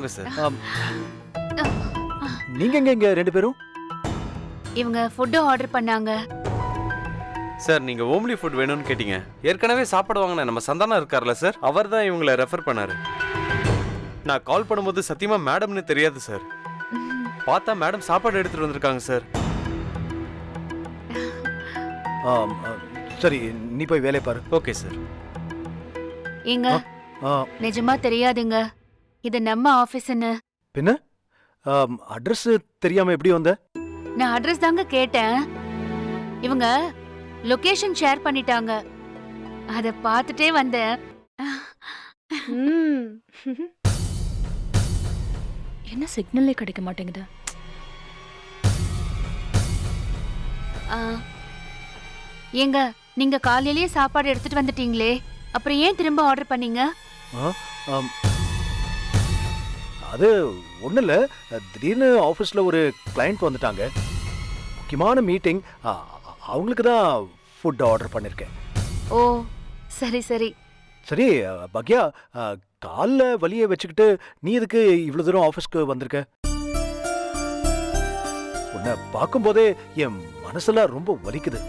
வாங்க சார். நீங்க எங்க ரெண்டு பேரும்? இவங்க ஃபுட் ஆர்டர் பண்ணாங்க. சார் நீங்க ஹோம்லி ஃபுட் வேணும்னு கேட்டீங்க. ஏற்கனவே சாப்பாடு வாங்கின நம்ம சந்தானா இருக்கார்ல சார், அவர் தான் இவங்களை ரெஃபர் பண்ணாரு. நான் கால் பண்ணும்போது சத்தியமா மேடம்னு தெரியாது சார். பார்த்தா மேடம் சாப்பாடு எடுத்துட்டு வந்திருக்காங்க சார். சரி நீ போய் வேலையை பாரு. Okay sir. ஏங்க நிஜமா தெரியாதுங்க இது நம்ம ஆபீஸ்னு. பின்ன அட்ரஸ் தெரியாம எப்படி வந்த? நான் அட்ரஸ் தாங்க கேட்டேன். இவங்க லொகேஷன் ஷேர் பண்ணிட்டாங்க. அத பார்த்துட்டே வந்தேன். என்ன சிக்னலே கிடைக்க மாட்டேங்குது. ஏங்க நீங்க காலையிலேயே சாப்பாடு எடுத்துட்டு வந்துட்டீங்களே, அப்புறம் ஏன் திரும்ப ஆர்டர் பண்ணீங்க? அது ஒன்றும் இல்லை, திடீர்னு ஆஃபீஸில் ஒரு கிளைண்ட் வந்துட்டாங்க, முக்கியமான மீட்டிங், அவங்களுக்கு தான் ஃபுட் ஆர்டர் பண்ணியிருக்கேன். ஓ சரி சரி. சரி பக்யா, காலில் வலியை வச்சுக்கிட்டு நீ எதுக்கு இவ்வளோ தூரம் ஆஃபீஸ்க்கு வந்திருக்க? உன்னை பார்க்கும்போதே என் மனசெல்லாம் ரொம்ப வலிக்குது.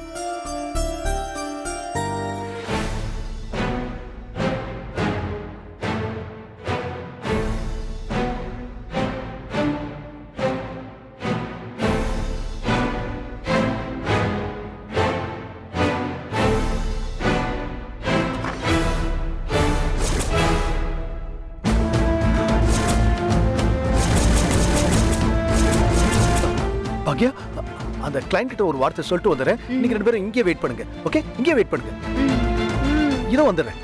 பாக்யா, அந்த கிளைண்ட் கிட்ட ஒரு வார்த்தை சொல்லிட்டு வந்துடுறேன். நீங்க ரெண்டு பேரும் இங்கே வெயிட் பண்ணுங்க. ஓகே, இங்கே வெயிட் பண்ணுங்க. இதோ வந்துடுறேன்.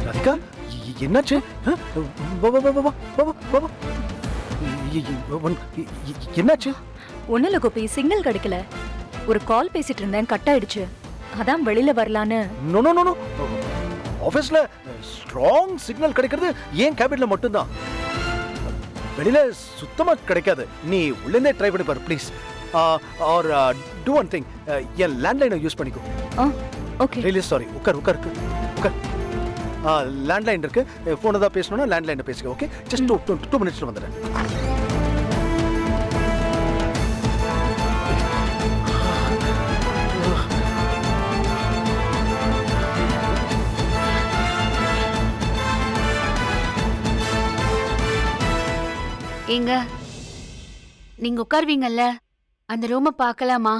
ராதிகா, என்னாச்சு? என்னாச்சு? ஒன்னும் இல்ல கோபி, சிக்னல் கிடைக்கல. ஒரு கால் பேசிட்டு இருந்தேன், கட் ஆயிடுச்சு. அதான் வெளியில வரலான்னு. நோ நோ நோ, ஆபீஸ்ல ஸ்ட்ராங் சிக்னல் கிடைக்கிறது ஏன் கேபின்ல மட்டும்தான், வெளியில சுத்தமா கிடைக்காது. நீ உள்ளே ட்ரை பண்ணி பாரு please. Or do one thing, என் லேண்ட்லைனை யூஸ் பண்ணிக்கோ. ஓகே. Really sorry. உட்கார் உட்கார் உட்கார். லேண்ட்லைன் இருக்கு, ஃபோனை தான் பேசணும்னா லேண்ட்லைனை பேசிக்க. ஓகே, ஜஸ்ட் 2 மினிட்ஸ்ல வந்துடுறேன். ஏங்க நீங்க உட்காருவீங்கல்ல, அந்த ரூமை பார்க்கலாமா?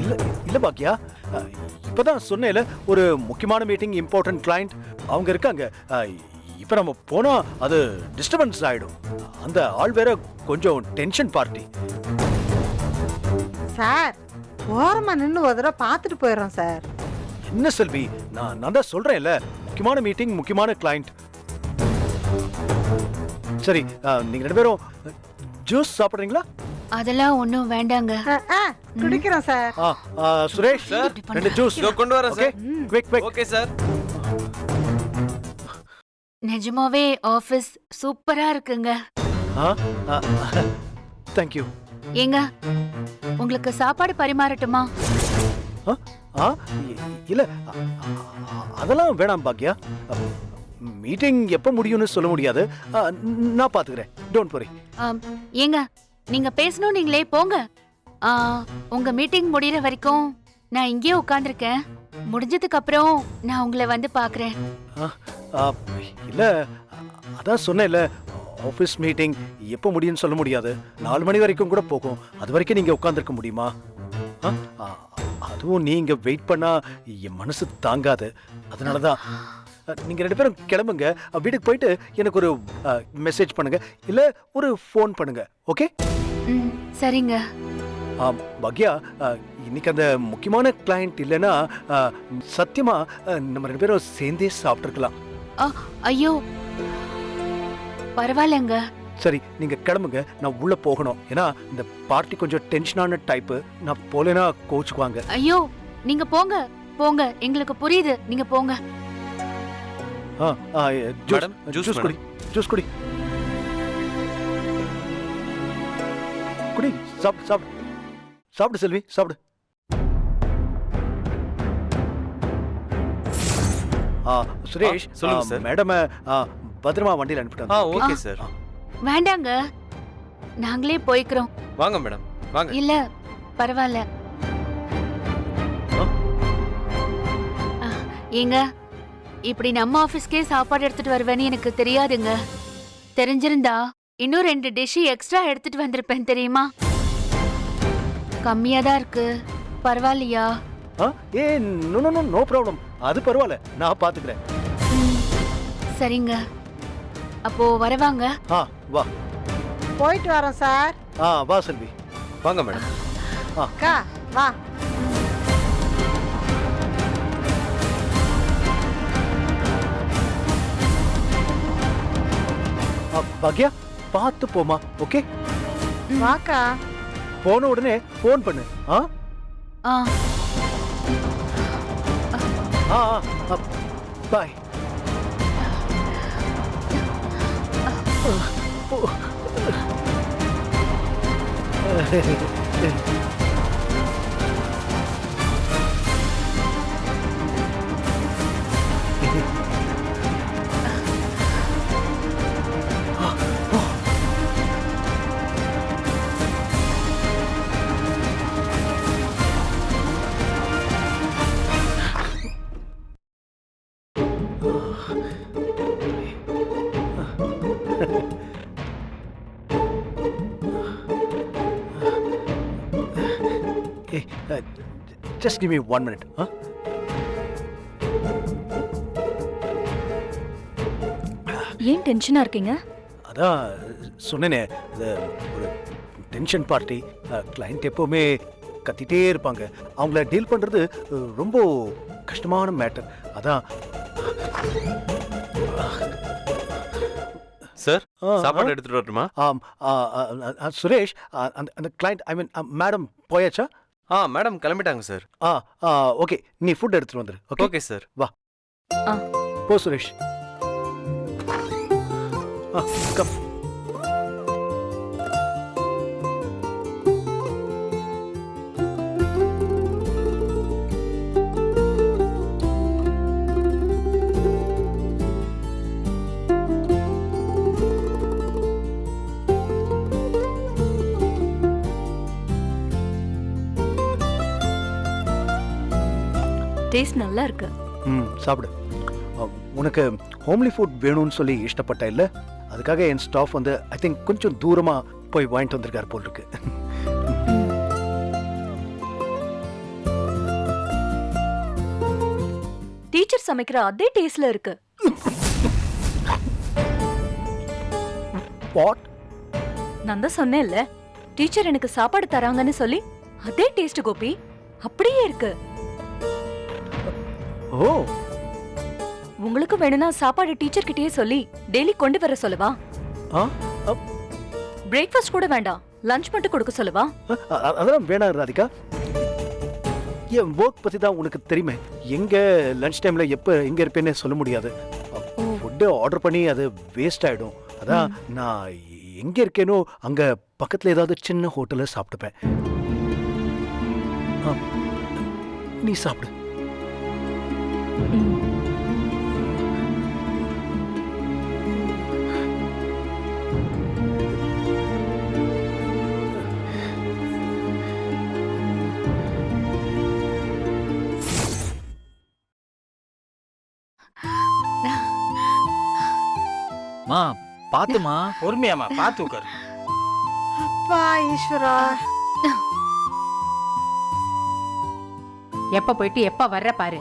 இல்ல இல்ல பாக்கியா, இப்பதான் சொன்னேல ஒரு முக்கியமான மீட்டிங், இம்பார்ட்டன்ட் கிளைண்ட் அவங்க இருக்காங்க. இப்ப நம்ம போனா அது டிஸ்டர்பன்ஸ் ஆயிடும். அந்த ஆள் வேற கொஞ்சம் டென்ஷன் பார்ட்டி. சார் ஓரமா நின்று ஒரு தடவை பார்த்துட்டு போயிடுறோம் சார். என்ன செல்வி, நான் தான் சொல்றேன்ல, முக்கியமான மீட்டிங், முக்கியமான கிளைண்ட். சரி, நீங்க ரெண்டு பேரும் ஜூஸ் சாப்பிடுறீங்களா? அதெல்லாம் ஒண்ணும் வேண்டாங்க. குடிக்கிறோம் சார். சுரேஷ், ரெண்டு ஜூஸ் கொண்டு வரேன் sir. Quick quick. Okay sir. நிஜமாவே ஆபீஸ் சூப்பரா இருக்குங்க. Thank you. ஏங்க உங்களுக்கு சாப்பாடு பரிமாறட்டுமா? இல்ல அதெல்லாம் வேணாம் பாக்யா, மீட்டிங் எப்ப முடியும்னு சொல்ல முடியாது. நான் பாத்துக்கிறேன், டோன்ட் வரி. ஏங்க நீங்க பேசணும், நீங்களே போங்க. உங்க மீட்டிங் முடியற வரைக்கும் நான் இங்கேயே உட்கார்ந்துருக்கேன். முடிஞ்சதுக்கு அப்புறம் நான் உங்களை வந்து பாக்குறேன். இல்ல அதான் சொன்னேன்ல, ஆபீஸ் மீட்டிங் எப்ப முடியும்னு சொல்ல முடியாது. 4 மணி வரைக்கும் கூட போகும். அது வரைக்கும் நீங்க உட்கார்ந்துருக்க முடியுமா? அதுவும் நீங்க வெயிட் பண்ணா என் மனசு தாங்காது. அதனாலதான் நீங்க ரெண்டு பேரும் கிளம்புங்க, வீட்டுக்கு போயிட்டு எனக்கு ஒரு மெசேஜ் பண்ணுங்க, இல்ல ஒரு ஃபோன் பண்ணுங்க. ஓகே சரிங்க. பக்யா, இன்னைக்கு அந்த முக்கியமான கிளைண்ட் இல்லைன்னா சத்தியமா நம்ம ரெண்டு பேரும் சேர்ந்தே சாப்பிட்டுருக்கலாம். ஐயோ பரவாயில்லங்க. சரி நீங்க கிளம்புங்க, நான் உள்ள போகணும். ஏன்னா இந்த பார்ட்டி கொஞ்சம் டென்ஷனான டைப்பு, நான் போலேனா கோச்சுக்குவாங்க. ஐயோ நீங்க போங்க போங்க, எங்களுக்கு புரியுது, நீங்க போங்க. மேடம், ஜூஸ் குடி, ஜூஸ் குடி குடி. சாப்பிடு சாப்பிடு சாப்பிடு செல்வி, சாப்பிடு. சுரேஷ் சொல்லுங்க சார். மேடம் பத்திரமா வண்டியில் அனுப்பிட்டாங்க. Okay sir. வேண்டாங்க, நாங்களே போய்க்கிறோம். வாங்க மேடம், வாங்க. இல்ல பரவாயில்ல. ஏங்க, இப்படி நம்ம ஆபீஸ்க்கே சாப்பாடு எடுத்துட்டு வருவேன்னு எனக்கு தெரியாதுங்க. தெரிஞ்சிருந்தா இன்னும் 2 டிஷ் எக்ஸ்ட்ரா எடுத்துட்டு வந்திருப்பேன் தெரியுமா? கம்மியா தான் இருக்கு, பரவாயில்லையா? ஏ நோ ப்ராப்ளம், அது பரவாயில்ல, நான் பாத்துக்கிறேன். சரிங்க, அப்போ வரவாங்க. வா. போயிட்டு வரோம் சார். வா செல்வி. வாங்க மேடம். அக்கா வா. பாக்யா, பார்த்து போமா. ஓகே, வாக்கா. போன உடனே போன் பண்ணு. ஆ பாய். Just give me 1 minute. ஏன் டென்ஷனா இருக்கீங்க? அதான் சொன்னேனே, இது ஒரு டென்ஷன் பார்ட்டி. கிளைண்ட் எப்பவுமே கத்திட்டே இருப்பாங்க. அவங்கள டீல் பண்றது ரொம்ப கஷ்டமான மேட்டர். அதான். சார், சாப்பாடு எடுத்துட்டு வரட்டுமா? சுரேஷ், அந்த கிளைண்ட், ஐ மீன் மேடம் போயாச்சா? மேடம் கிளம்பிட்டாங்க சார். ஓகே, நீ ஃபுட் எடுத்துட்டு வந்துரு. Okay sir. வா. போ சுரேஷ். கம். டேஸ்ட் நல்லா இருக்கு. சாப்பிடு. உனக்கு ஹோம்லி ஃபுட் வேணும்னு சொல்லி இஷ்டப்பட்ட இல்ல, அதுக்காக என் ஸ்டாஃப் வந்து ஐ திங்க் கொஞ்சம் தூரமா போய் வாங்கிட்டு வந்திருக்காரு போல் இருக்கு. டீச்சர் சமைக்கிற அதே டேஸ்ட்ல இருக்கு. வாட்? நான் தான் சொன்னேன்ல, டீச்சர் எனக்கு சாப்பாடு தராங்கன்னு சொல்லி அதே டேஸ்ட் கோபி, அப்படியே இருக்கு. ஓ, உங்களுக்கு வேணும்னா சாப்பாடு டீச்சர் கிட்டயே சொல்லி டெய்லி கொண்டு வர சொல்லவா? பிரேக்ஃபாஸ்ட் கூட வேண்டாம், லஞ்ச் மட்டும் கொடுக்க சொல்லவா? அதெல்லாம் வேணாம் ராதிகா. என் ஒர்க் பத்தி தான் உனக்கு தெரியுமே. எங்க லஞ்ச் டைம்ல எப்ப எங்க இருப்பேன்னு சொல்ல முடியாது. ஃபுட்டு ஆர்டர் பண்ணி அது வேஸ்ட் ஆயிடும். அதான் நான் எங்க இருக்கேனோ அங்க பக்கத்துல ஏதாவது சின்ன ஹோட்டல்ல சாப்பிட்டுப்பேன். நீ சாப்பிடு. மா பாத்துமா, பொறுமையாமா, பாத்து உட்காரு. அப்பா ஈஸ்வரா. எப்ப போயிட்டு எப்ப வர்ற பாரு.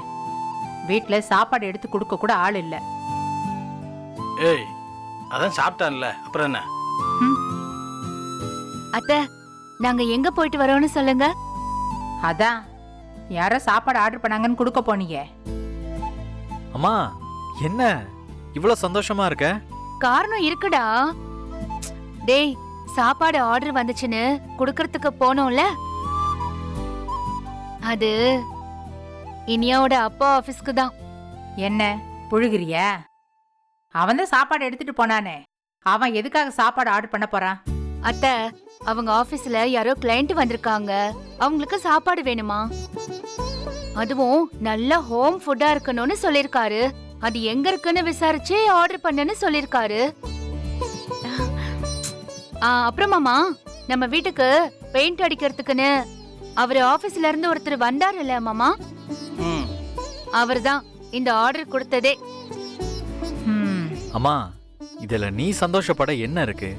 வீட்ல சாப்பாடு எடுத்து கொடுக்க கூட ஆள் இல்ல. ஏய், அதான் சாப்பிட்டான்ல, அப்புறம் என்ன? அத்தை, நாங்க எங்க போயிட்டு வரோம்னு சொல்லுங்க. அதான் யாரோ சாப்பாடு ஆர்டர் பண்ணாங்கன்னு கொடுக்க போனீங்க. அம்மா, என்ன இவ்வளவு சந்தோஷமா இருக்க? காரணம் இருக்குடா. டேய், சாப்பாடு ஆர்டர் வந்துச்சுன்னு குடுக்கறதுக்கு போனோம்ல, அது இனியாவோட அப்பா ஆபீஸ்க்கு தான். என்ன புழுகிறியா? அவன் தான் சாப்பாடு எடுத்துட்டு போனானே, அவன் எதுக்காக சாப்பாடு ஆர்டர் பண்ண போறான்? அத்தை, அவங்க ஆபீஸ்ல யாரோ கிளையண்ட் வந்திருக்காங்க, அவங்களுக்கு சாப்பாடு வேணுமா. அதுவும் நல்ல ஹோம் ஃபுட்டா இருக்கணும்னு சொல்லிருக்காரு. அது எங்க இருக்குன்னு விசாரிச்சு ஆர்டர் பண்ணேன்னு சொல்லிருக்காரு. அப்புறம் மாமா, நம்ம வீட்டுக்கு பெயிண்ட் அடிக்கிறதுக்குன்னு அவர் ஆபீஸ்ல இருந்து ஒருத்தர் வந்தாருல்ல மாமா, ம் அவர்தான் இந்த ஆர்டர் கொடுத்ததே. அம்மா இதுல நீ சந்தோஷப்பட என்ன இருக்கு?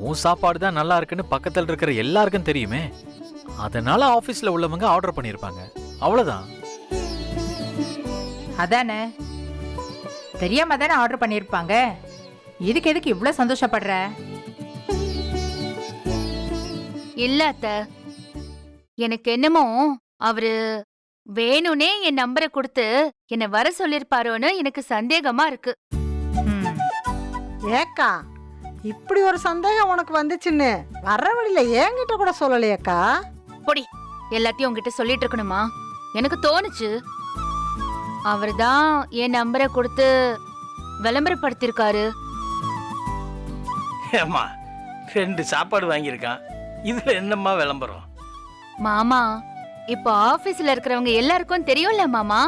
உன் சாப்பாடு தான் நல்லா இருக்குன்னு பக்கத்துல இருக்கிற எல்லாருக்கும் தெரியுமே. அதனால ஆபீஸ்ல உள்ளவங்க ஆர்டர் பண்ணிருப்பாங்க, அவ்வளவுதான். அதானே, தெரியாம தானே ஆர்டர் பண்ணிருப்பாங்க. இதுக்கு எதுக்கு இவ்ளோ சந்தோஷப்படுற? இல்ல அத்த, எனக்கு என்னமோ அவரு வேணும்னே என் நம்பரை கொடுத்து என்ன வர சொல்லிருப்பாரோன்னு எனக்கு சந்தேகமா இருக்கு. ம். ஏக்கா இப்படி ஒரு சந்தேகம் உனக்கு வந்துச்சுன்னு வர்ற வழியில என்கிட்ட கூட சொல்லலையேக்கா. பொடி, எல்லாத்தையும் உங்ககிட்ட சொல்லிட்டு இருக்கணுமா? எனக்கு தோணுச்சு அவர்தான் என் நம்பரை கொடுத்து விளம்பரப்படுத்திருக்காரு. ஏம்மா 2 சாப்பாடு வாங்கியிருக்கான், இதுல என்னம்மா விளம்பரம்? மாமா, இப்போ ஆபீஸ்ல இருக்கிறவங்க எல்லாருக்கும் தெரியும்ல மாமா,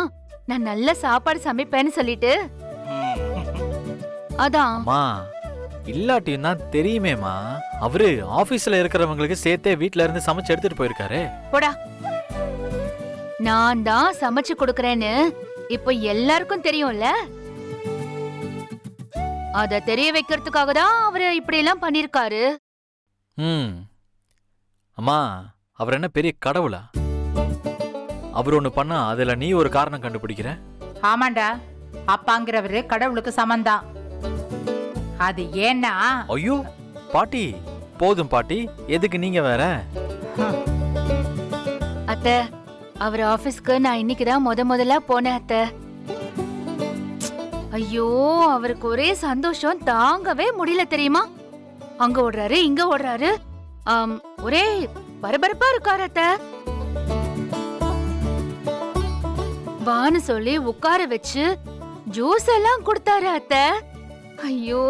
நான் நல்ல சாப்பாடு சமைப்பேன்னு சொல்லிட்டு. ம். அதான். அம்மா இல்லாட்டியும் தான் தெரியுமேமா, அவரு ஆபீஸ்ல இருக்கிறவங்களுக்கு சேர்த்தே வீட்ல இருந்து சமைச்சு எடுத்துட்டு போயிருக்காரு. போடா, நான் தான் சமைச்சு கொடுக்கறேன்னு இப்போ எல்லாருக்கும் தெரியும்ல. அத தெரிய வைக்கிறதுக்காக தான் அவரு இப்படி எல்லாம் பண்ணிருக்காரு. அம்மா அவர் என்ன பெரிய கடவுளா? அவர் ஒண்ணு பண்ணா அதுல நீ ஒரு காரணம் கண்டுபிடிக்கிற? ஆமாண்டா, அப்பாங்கிறவரு கடவுளுக்கு சமந்தான். அது ஏன்னா, ஐயோ பாட்டி, போதும் பாட்டி, எதுக்கு நீங்க வேற? அத்த, அவர் ஆபீஸ்க்கு நான் இன்னைக்குதான் முதல்ல போனேன் அத்த. ஐயோ, அவருக்கு ஒரே சந்தோஷம் தாங்கவே முடியல தெரியுமா? அங்க ஓடுறாரு, இங்க ஓடுறாரு, ஒரே பரபரப்பா இருக்காரு அத்த. வான்னு சொல்லி உட்கார வச்சு ஜூஸ் எல்லாம் கொடுத்தாரு அத்த. ஐயோ,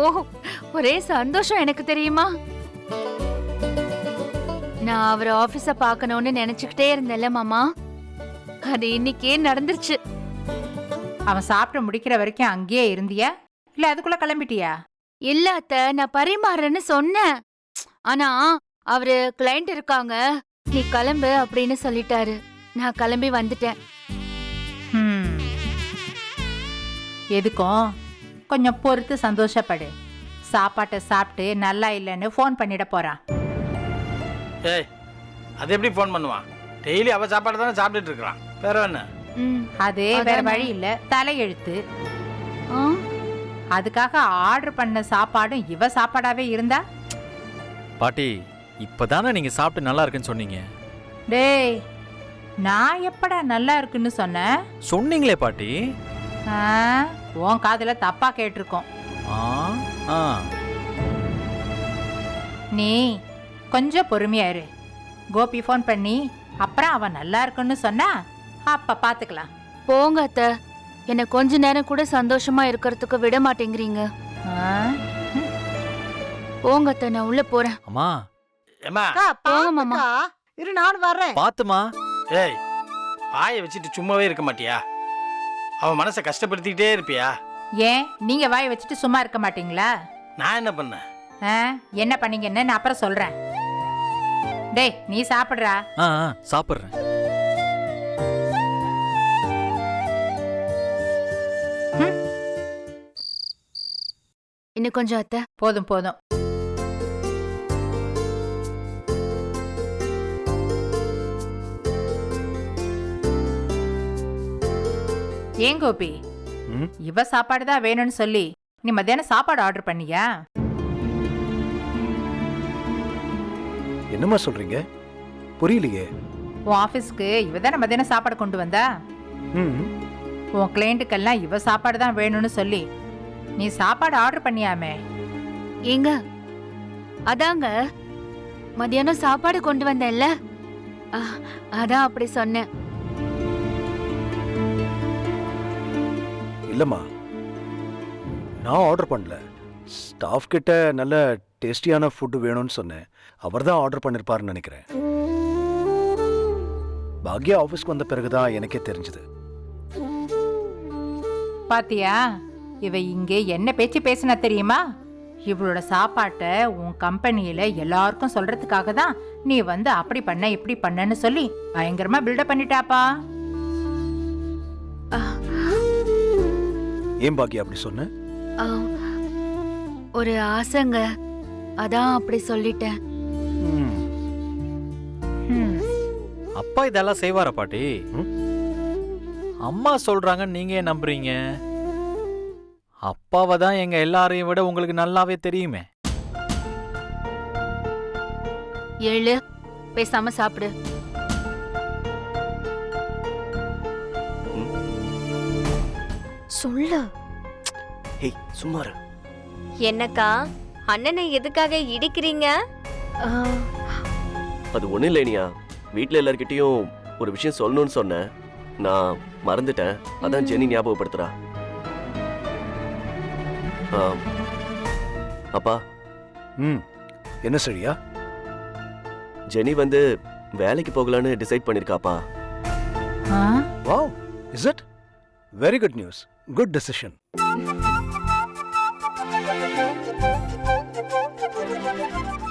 ஒரே சந்தோஷம் எனக்கு தெரியுமா? நான் அவர் ஆபீஸ பார்க்கணும்னு நினைச்சுக்கிட்டே இருந்தேன்ல மாமா, அது இன்னைக்கே நடந்துருச்சு. அவன் சாப்பிட்டு முடிக்கிற வரைக்கும் அங்கேயே இருந்தியா, இல்ல அதுக்குள்ள கிளம்பிட்டியா? இல்ல அத்த, நான் பரிமாறேன்னு சொன்னேன். ஆனா அவரு கிளைண்ட் இருக்காங்க, நீ கிளம்பு அப்படின்னு சொல்லிட்டாரு. நான் கிளம்பி வந்துட்டேன். ம். எதுக்கும் கொஞ்சம் பொறுத்து சந்தோஷப்படு. சாப்பாட்டை சாப்பிட்டு நல்லா இல்லைன்னு ஃபோன் பண்ணிட போறான். ஏய், அது எப்படி ஃபோன் பண்ணுவான்? டெய்லி அவ சாப்பாடு தானே சாப்பிட்டுட்டு இருக்கிறான், வேற என்ன? அது வேற வழி இல்ல, தலையெழுத்து. ஆ? அதுக்காக ஆர்டர் பண்ண சாப்பாடும் இவ சாப்பாடாவே இருந்தா? பாட்டி இப்பதானே நீங்க சாப்பிட்டு நல்லா இருக்குன்னு சொன்னீங்க. டேய், நான் எப்படா நல்லா இருக்குன்னு சொன்னேன்? சொன்னீங்களே பாட்டி. ஆ, உன் காதுல தப்பா கேட்டிருக்கோம். ஆ ஆ நீ கொஞ்சம் பொறுமையா இரு. கோபி ஃபோன் பண்ணி அப்புறம் அவன் நல்லா இருக்குன்னு சொன்னா அப்ப பாத்துக்கலாம். போங்க அத்த, என்ன கொஞ்ச நேரம் கூட சந்தோஷமா இருக்கிறதுக்கு விட மாட்டேங்கிறீங்க. ஆ? போங்க அத்த, நான் உள்ள போறேன். அம்மா ஏம்மா, அக்கா, போங்க மாமா. பாத்துக்கா. இரு, நான் வர்றேன். பாத்துமா. ஏய், வாயை வச்சுட்டு சும்மாவே இருக்க மாட்டியா? அவன் மனசை கஷ்டப்படுத்திக்கிட்டே இருப்பியா? ஏன் நீங்க வாய் வச்சுட்டு சும்மா இருக்க மாட்டீங்களா? நான் என்ன பண்ணேன்? ஆ, என்ன பண்ணீங்கன்னு நான் அப்புறம் சொல்றேன். டேய், நீ சாப்பிடுறா. ஆ ஆ, சாப்பிடுறேன். இன்னும் கொஞ்சம் அத்த. போதும் போதும். ஏன் கோபி, ம்? இவ சாப்பாடு தான் வேணும்னு சொல்லி நீ மத்தியானம் சாப்பாடு ஆர்டர் பண்ணியா? என்னம்மா சொல்றீங்க? புரியலையே. உன் ஆபீஸ்க்கு இவ தானே மத்தியானம் சாப்பாடு கொண்டு வந்தா? ம். உன் கிளைண்ட்டுக்கெல்லாம் இவ சாப்பாடு தான் வேணும்னு சொல்லி நீ சாப்பாடு ஆர்டர் பண்ணியாமே? ஏங்க, அதாங்க மதியானம் சாப்பாடு கொண்டு வந்தேன்ல, அதான் அப்படி சொன்னேன். இல்லம்மா, நான் ஆர்டர் பண்ணல. ஸ்டாஃப் கிட்ட நல்ல டேஸ்டியான ஃபுட் வேணும்னு சொன்னேன். அவர் தான் ஆர்டர் பண்ணிருப்பாருன்னு நினைக்கிறேன். பாக்யா ஆஃபீஸ்க்கு வந்த பிறகுதான் எனக்கே தெரிஞ்சது. பாத்தியா இவ இங்கே என்ன பேச்சு பேசினா தெரியுமா? இவளோட சாப்பாட்டை உன் கம்பெனியில எல்லாருக்கும் சொல்றதுக்காக தான் நீ வந்து அப்படி பண்ண இப்படி பண்ணன்னு சொல்லி பயங்கரமா பில்டப் பண்ணிட்டாப்பா. ஏன் பாக்கியா அப்படி சொன்ன? ஆ, ஒரு ஆசைங்க, அதான் அப்படி சொல்லிட்டேன். ம், ம். அப்பா இதெல்லாம் செய்வாரா பாட்டி? அம்மா சொல்றாங்கன்னு நீங்க ஏன் நம்புறீங்க? அப்பாவை தான் எங்க எல்லாரையும் விட உங்களுக்கு நல்லாவே தெரியுமே. எழு, பேசாம சாப்பிடு. சொல்லு. ஹேய் சும்மா இரு. என்னக்கா, அண்ணனை எதுக்காக இடிக்கிறீங்க? ஆ, அது ஒண்ணும் இல்லை இனியா, வீட்ல எல்லார்கிட்டயும் ஒரு விஷயம் சொல்லணும்னு சொன்னேன், நான் மறந்துட்டேன். அதான் ஜெனி ஞாபகப்படுத்துறா. அப்பா. ம். என்ன சரியா? ஜெனி வந்து வேலைக்கு போகலான்னு டிசைட் பண்ணிருக்காப்பா. ஆ? Wow, is it? Very good news. Good decision.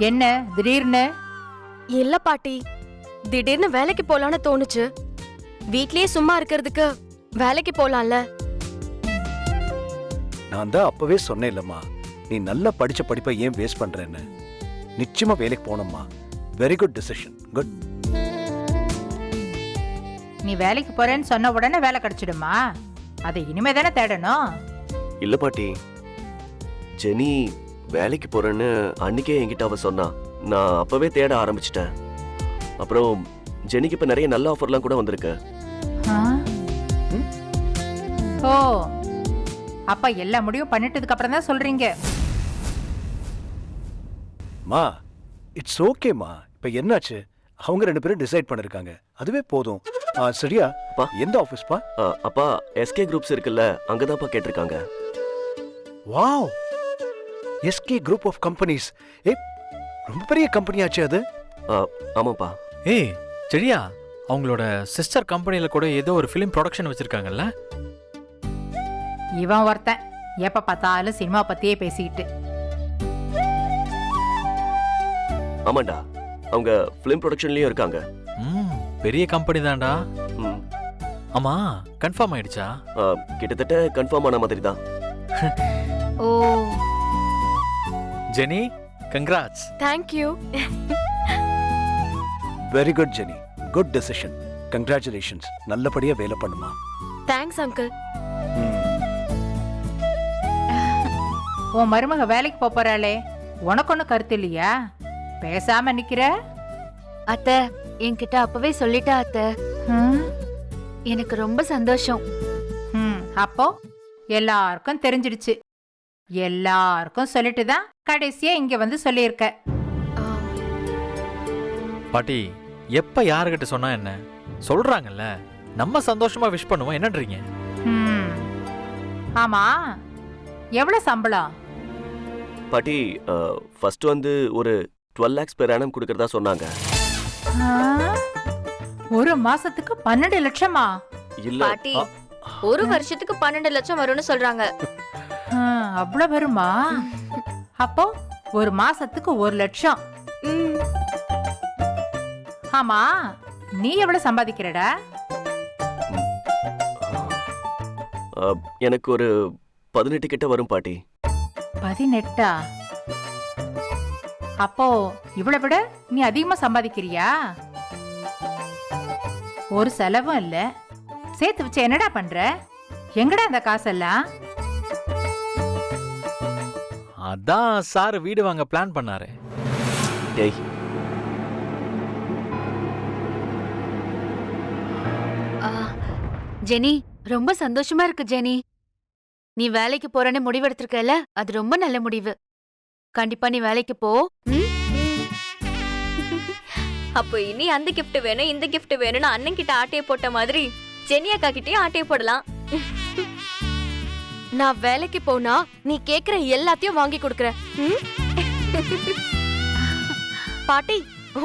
என்ன திடீர்னு? இல்ல பாட்டி, திடீர்னு வேலைக்கு போலான்னு தோணுச்சு. வீட்லயே சும்மா இருக்கிறதுக்கு வேலைக்கு போலாம்ல. நான் தான் அப்பவே சொன்னேன் இல்லம்மா, நீ நல்லா படிச்ச படிப்பை ஏன் வேஸ்ட் பண்றேன்னு. நிச்சயமா வேலைக்கு போனோம்மா. Very good decision. குட். நீ வேலைக்கு போறேன்னு சொன்ன உடனே வேலை கிடைச்சிடுமா? அதை இனிமே தானே தேடணும். இல்ல பாட்டி, ஜெனி வேலைக்கு போறேன்னு அன்னைக்கே என்கிட்ட அவ சொன்னா. நான் அப்பவே தேட ஆரம்பிச்சிட்டேன். அப்புறம் ஜெனிக்கு இப்ப நிறைய நல்ல ஆஃபர்லாம் கூட வந்திருக்கு. ஆ? ஓ, அப்பா எல்லா முடிவும் பண்ணிட்டதுக்கு அப்புறம் தான் சொல்றீங்க. மா, இட்ஸ் ஓகேம்மா. இப்ப என்னாச்சு? அவங்க 2 பேரும் டிசைட் பண்ணிருக்காங்க, அதுவே போதும். சரியா? அப்பா. எந்த ஆபீஸ்பா? அப்பா, எஸ்கே குரூப்ஸ் இருக்குல்ல, அங்கதான்ப்பா கேட்டிருக்காங்க. Wow, SK group of companies. ஏ, ரொம்ப பெரிய கம்பெனி ஆச்சு அது. ஆமாப்பா. ஏய் சரியா, அவங்களோட சிஸ்டர் கம்பெனில கூட ஏதோ ஒரு ஃபிலிம் ப்ரொடக்ஷன் வச்சிருக்காங்கல்ல? இவன் ஒருத்தன் எப்ப பார்த்தாலும் சினிமா பத்தியே பேசிக்கிட்டு. ஆமாண்டா, அவங்க ஃபிலிம் ப்ரொடக்ஷன்லயும் இருக்காங்க. பெரிய கம்பெனி தான்டா. ம், ஆமா, கன்ஃபார்ம் ஆயிடுச்சா? கிட்டத்தட்ட கன்ஃபார்ம் ஆன மாதிரி தான். Oh, Jenny, congrats. Thank you. Very good Jenny, good decision. Congratulations. நல்லபடியா வேலை பண்ணுமா. Thanks uncle. உன் மருமக வேலைக்கு போறாளே, உனக்கு ஒன்னும் கருத்து இல்லையா? பேசாம நிக்கிற? அத்தை என்கிட்ட அப்பவே சொல்லிட்டா அத்தை. ம், எனக்கு ரொம்ப சந்தோஷம். அப்போ எல்லாருக்கும் தெரிஞ்சிடுச்சு. எல்லாருக்கும் சொல்லிட்டு தான் கடைசியா இங்க வந்து சொல்லியிருக்க. பாட்டி, எப்ப யாருகிட்ட சொன்னா என்ன? சொல்றாங்கல்ல, நம்ம சந்தோஷமா விஷ் பண்ணுவோம். என்னன்றீங்க? ம், ஆமா, எவ்வளவு சம்பளம்? பாட்டி, ஃபர்ஸ்ட் வந்து ஒரு 12 lakhs per annum கொடுக்கறதா சொன்னாங்க. ஆ? ஒரு மாசத்துக்கு 12 லட்சமா? இல்ல பாட்டி, ஒரு வருஷத்துக்கு 12 லட்சம் வரும்னு சொல்றாங்க. அவ்வளவு வருமா? அப்போ ஒரு மாசத்துக்கு 1 லட்சம். ம், ஆமா, நீ எவ்வளவு சம்பாதிக்கிறடா? எனக்கு ஒரு 18 கிட்ட வரும் பாட்டி. 18? அப்போ இவ்வளவு விட நீ அதிகமா சம்பாதிக்கிறியா? ஒரு செலவும் இல்ல. சேர்த்து வச்சு என்னடா பண்ற? எங்கடா அந்த காசெல்லாம்? அதான் சார் வீடு வாங்க பிளான் பண்ணாரு. டேய், ஆ, ஜெனி, ரொம்ப சந்தோஷமா இருக்கு ஜெனி. நீ வேலைக்கு போறேன்னு முடிவெடுத்திருக்கல, அது ரொம்ப நல்ல முடிவு. கண்டிப்பா நீ வேலைக்கு போ. ம்? அப்போ இனி அந்த gift வேணும் இந்த gift வேணும்னு அண்ணன் கிட்ட ஆட்டையை போட்ட மாதிரி ஜெனி அக்கா கிட்டயும் ஆட்டையை போடலாம். நான் வேலைக்கு போனா நீ கேக்குற எல்லாத்தையும் வாங்கி கொடுக்கறேன். பாட்டி,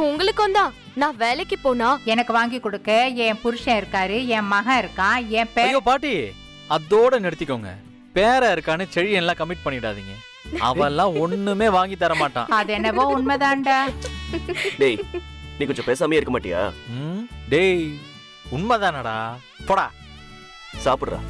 உங்களுக்கும் தான். நான் வேலைக்கு போனா எனக்கு வாங்கி கொடுக்க என் புருஷன் இருக்காரு, என் மகன் இருக்கான், என் ஐயோ பாட்டி, அதோட நிறுத்திக்கோங்க. பேரா இருக்கான்னு செழியெல்லாம் கமிட் பண்ணிடாதீங்க. அவெல்லாம் ஒண்ணுமே வாங்கி தர மாட்டான். அது என்னவோ உண்மைதான்டா. டேய் நீ கொஞ்சம் பேசாமே இருக்க மாட்டியா? டேய் உண்மைதானடா, போடா. சாப்பிடுறா.